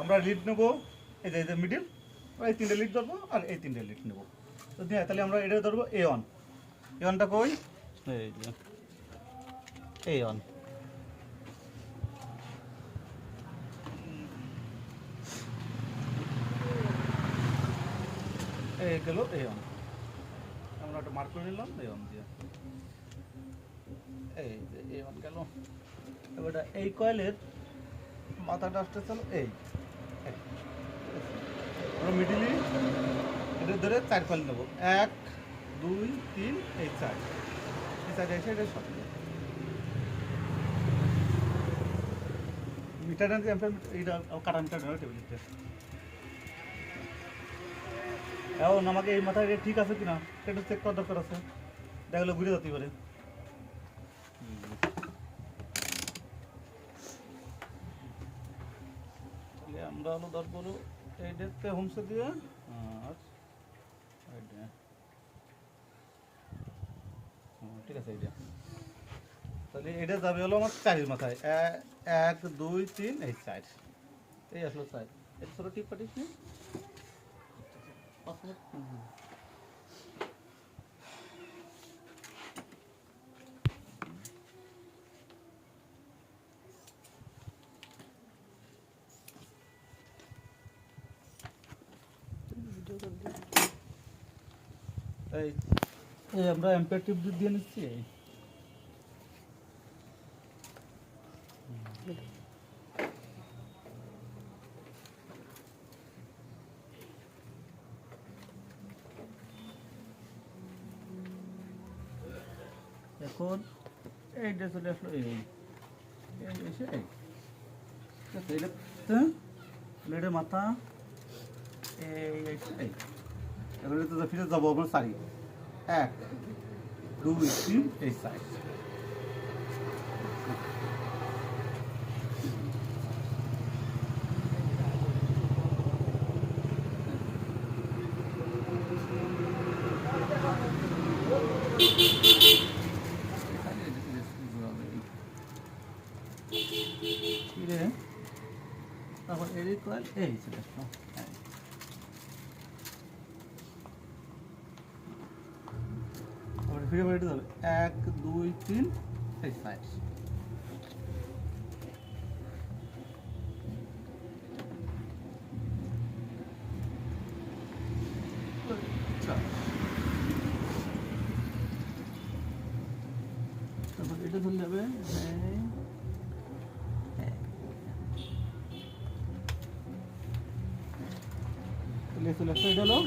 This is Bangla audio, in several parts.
আমরা লিড নেব এই যে মিডিল, এই তিনটে লিড ধরবো আর এই তিনটে লিড নেবো। তো তাহলে আমরা এটা ধরবো A1। A1টা কই? এই যে A1। এই গেল A1, আমরা একটা মার্ক করে নিলাম A1 দিয়ে। এই যে A1 গেল। এবার এই কয়েলের মাথাটা আসতে চলো এই আমরা মিডিলি এটা ধরে 4 কয়েল নেবো, 1 2 3 এই 4, এই 4 এসে এটা সব মিটার আনতে এটা কাটা মিটার ধরে টেবিলতে। এখন আমাকে এই মাথায় ঠিক আছে কিনা সেটা চেক করার দরকার আছে, দেখলে ঘুরে যেতে পারে। তাহলে আমরা হলো ধরবো এই ডেটতে হোমসে দিয়ে আর ঠিক আছে এইটা। তাহলে এটা যাবে হলো আমার 4 মাথায়, 1 2 3 এই 4, এই আসলো 4। এই ছোটো টিপ পাঠিস নি এই আমরা এম্পায়ার টিপ দিয়ে নিচ্ছি। এখন এইটা চলে আসলো এই এসে এই প্লেটের মাথা এই এবার তো ফিরে যাবো আপনার 4 1 2 3 এই সাইড। তারপর এই কয়েল এই চলে আসলো, ফিরে বেড়ে যাবে 1 2 3 এই সাইড। তারপর এটা চলে যাবে চলে আসছে, এটা হলো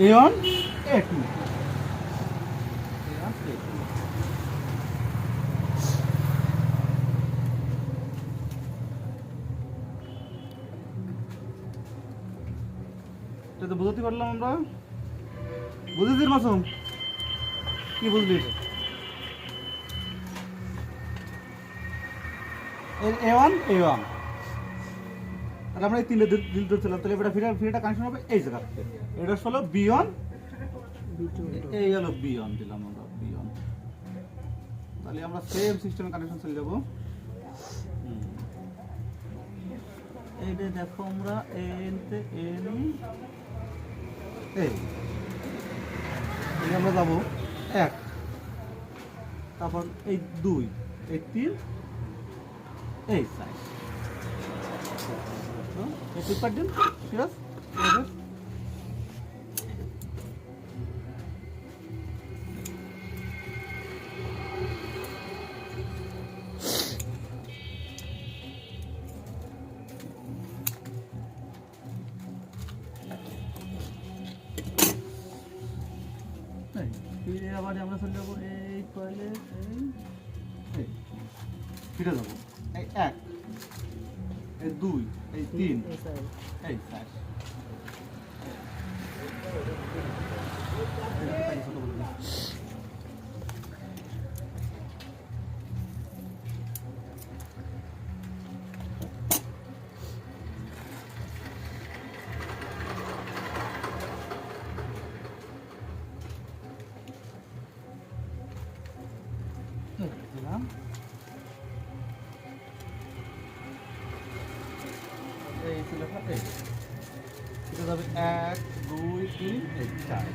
A1 A2। এটা তো বুঝতে পারলাম আমরা, বুঝেছিস মাসুম? কি বুঝলি? A1 A1 তাহলে আমরা এই তিনটে দিল ধরছিলাম, তাহলে এটা ফিরেটা কানেকশন হবে এই জায়গা থেকে। এটা হলো B1, এই হলো B1 দিলাম আমরা B1। তাহলে আমরা সেম সিস্টেমে কানেকশন চলে যাব। এইটা দেখো আমরা এনতে এন এই আমরা যাবো 1, তারপর এই 2 এই 3 এই 4 এই পার দিন ঠিক আছে। ফিরে আবার আমরা চলে যাবো এই কয়েলে এই ফিরে যাবো এই 1 এই 2 এই 3 এই 4। দিলাম চলে আসলো এই এটা যাবে 1 2 3 এই 4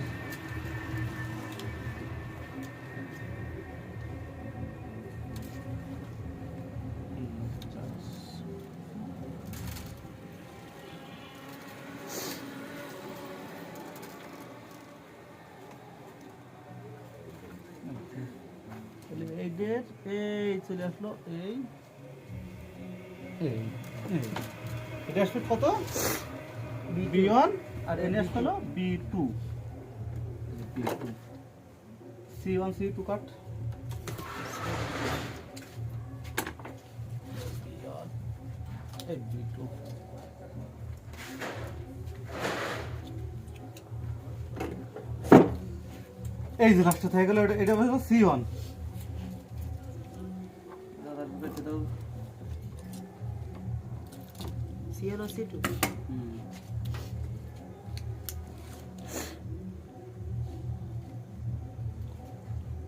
এই চলে আসলো এই এই এটা আসবে কত B1 আর এন আসলো B2 B2 C1 C2 কাট এই B2 এই যে লাস্টে থেকে গেল এটা হলো C1 C1 or C2?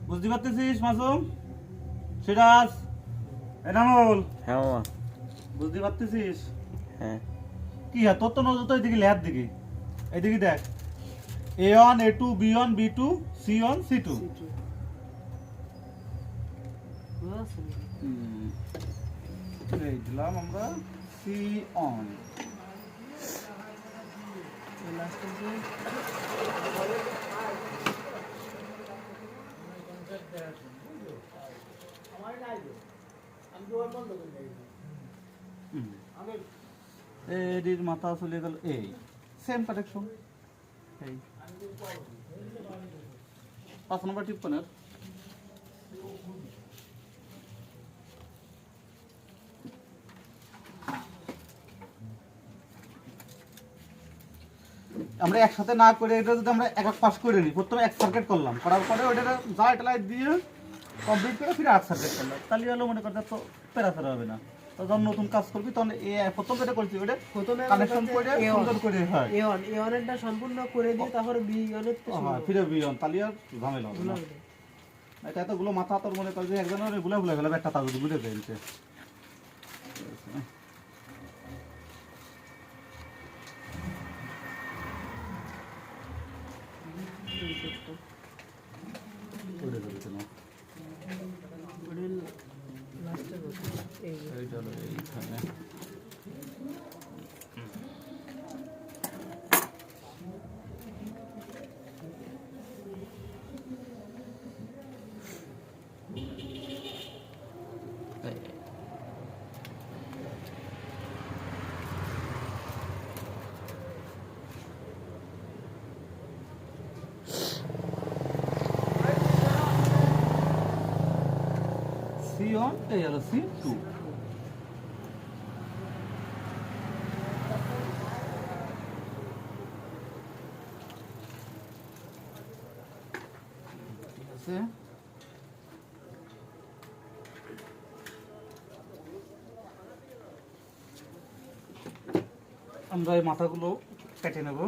বুঝতে পারতেছিস মাসুম সিরাজ এনামুল হ্যাঁ মামা বুঝতে পারতেছিস হ্যাঁ কি হ্যাঁ তোর তো নজর তো এইদিকে লেয়ার দিকে এইদিকে দেখ A1 A2 B1 B2 C1 C2 C2. Yes. এই দিলাম আমরা C1 The last is এর মাথা চলে গেল এই সেম কানেকশন এই 5 নম্বর টিপ্পনের আমরা একসাথে না করে এটা যদি আমরা এক এক পাস করে নিই প্রথমে এক সার্কিট করলাম করার পরে ওইটা যা এটা লাইট দিয়ে কমপ্লিট করে ফিরে আট সার্কিট করলাম তাহলে হলো মনে করতে তো প্যারাফেরা হবে না তো যখন নতুন কাজ করবি তখন প্রথম যেটা করছি ওটা প্রথমে কানেকশন করে সুন্দর করে হয় A1 এরটা সম্পূর্ণ করে দিয়ে তারপরে B1 এর তো হ্যাঁ ফিরে বিয়ন তাহলে আর ঝামেলা হবে না এটা এতগুলো মাথা তোর মনে কর যে একজনের গুলা গুলা গেল একটা তাজুদ ঘুরে ফেলছে এইটা হলো এইখানে C1 এই হলো C2 ঠিক আছে আমরা এই মাথাগুলো কেটে নেব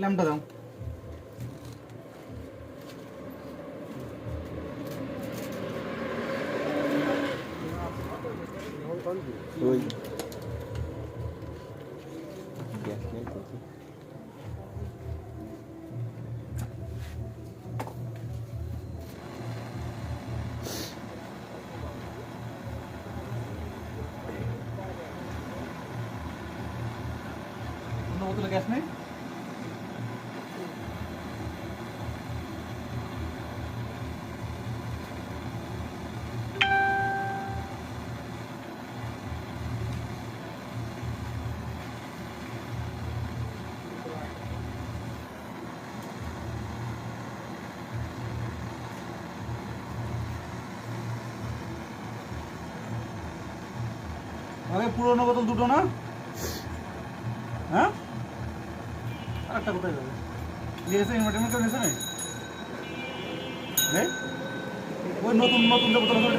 ল্যাম্পটা দাও ওই গ্যাস নেই তো অন্য বোতলে গ্যাস নেই আরে পুরোনো বোতল দুটো না হ্যাঁ আরেকটা কোথায় যাবে নিয়েছে ইনভার্টারমেন্ট করে নিয়েছে না ওই নতুন নতুন যে বোতল করে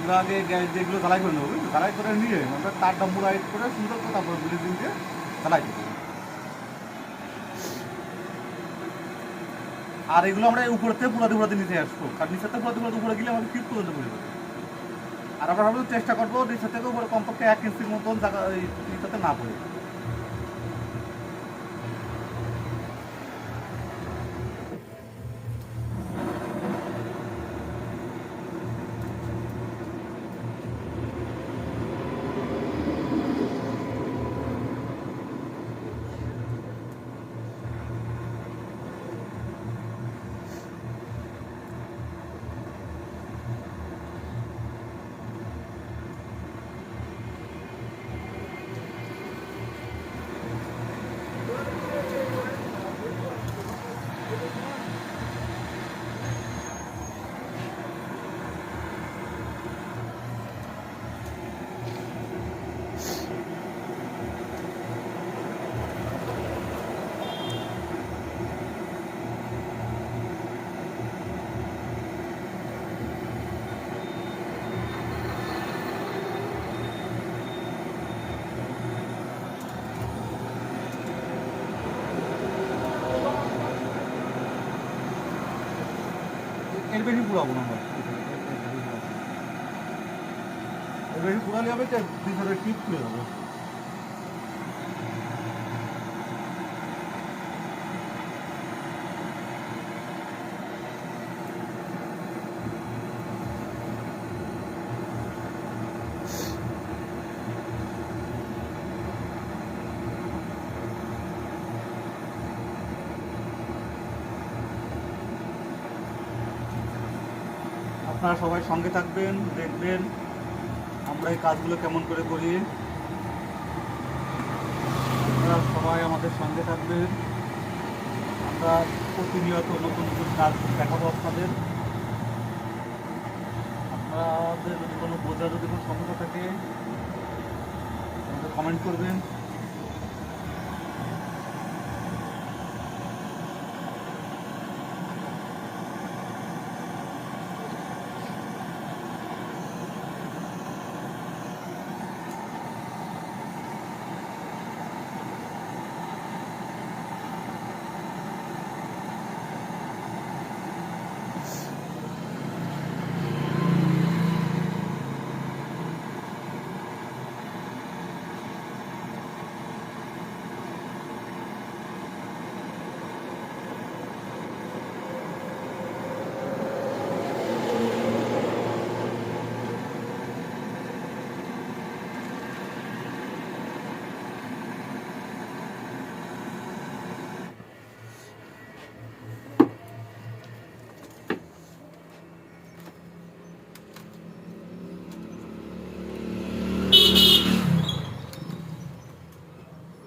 এগুলো আগে যেগুলো ঝালাই করে নেবো, ঝালাই করে নিয়ে আমরা তারটা মুড়াইট করে সুন্দর করে তারপর ব্লিচিং দিয়ে ঝালাই দিতে হবে। আর এগুলো আমরা উপরে থেকে পুরাতে নিচে আসবো, কারণ নিচে থেকে পুরাতে উপরে গেলে আমাদের ফিট পর্যন্ত পড়ে যাবে। আর আমরা ভাবলাম চেষ্টা করবো নিচে থেকে উপরে কমপক্ষে 1 ইঞ্চির মতন জায়গা নিচেতে না পড়ে। এর বেশি পুরাবো না আমরা, এর বেশি পুরালে হবে যে ভিতরে টিপ খুলে যাবে। আপনারা সবাই সঙ্গে থাকবেন, দেখবেন আমরা এই কাজগুলো কেমন করে করি। আপনারা সবাই আমাদের সঙ্গে থাকবেন, আমরা প্রতিনিয়ত নতুন নতুন কাজ দেখাবো আপনাদের। আপনাদের যদি কোনো বোঝার যদি কোনো সমস্যা থাকে আমাদের কমেন্ট করবেন।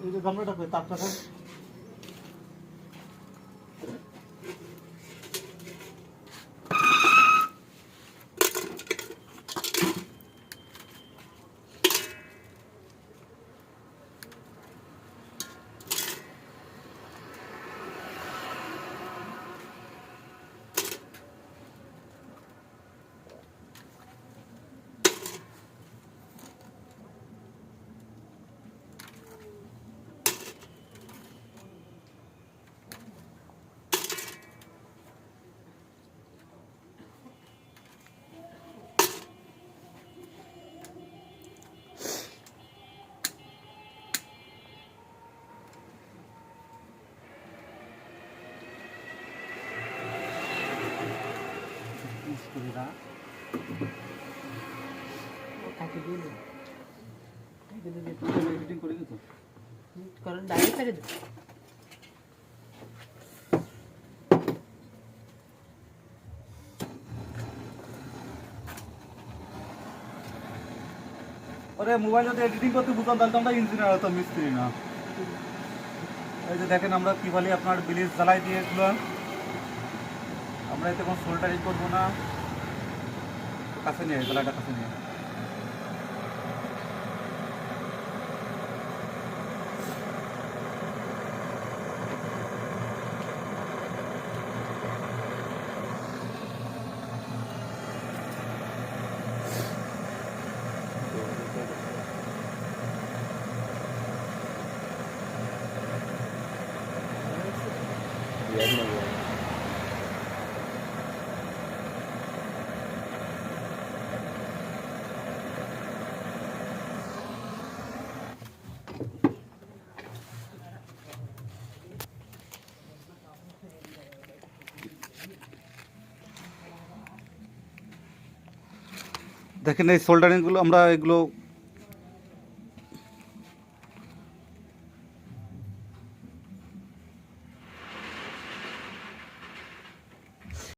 এই যে গামলাটা করে তারটা করে এডিটিং করে দিত কারণ ডাইরেক্ট ছেড়ে দেবে। আরে মোবাইল যদি এডিটিং করতে বুঝতাম তাহলে তো আমরা ইঞ্জিনিয়ার হতাম, মিস্ত্রি না। এই যে দেখেন আমরা কিভাবে আপনার ব্লিচ জ্বালাই দিয়েছিলাম, আমরা এতে কোনো সোল্ডারিং করবো না। কাছে নিয়ে জ্বালাটা কাছে নিয়ে দেখেন এই সোল্ডারিংগুলো আমরা এগুলো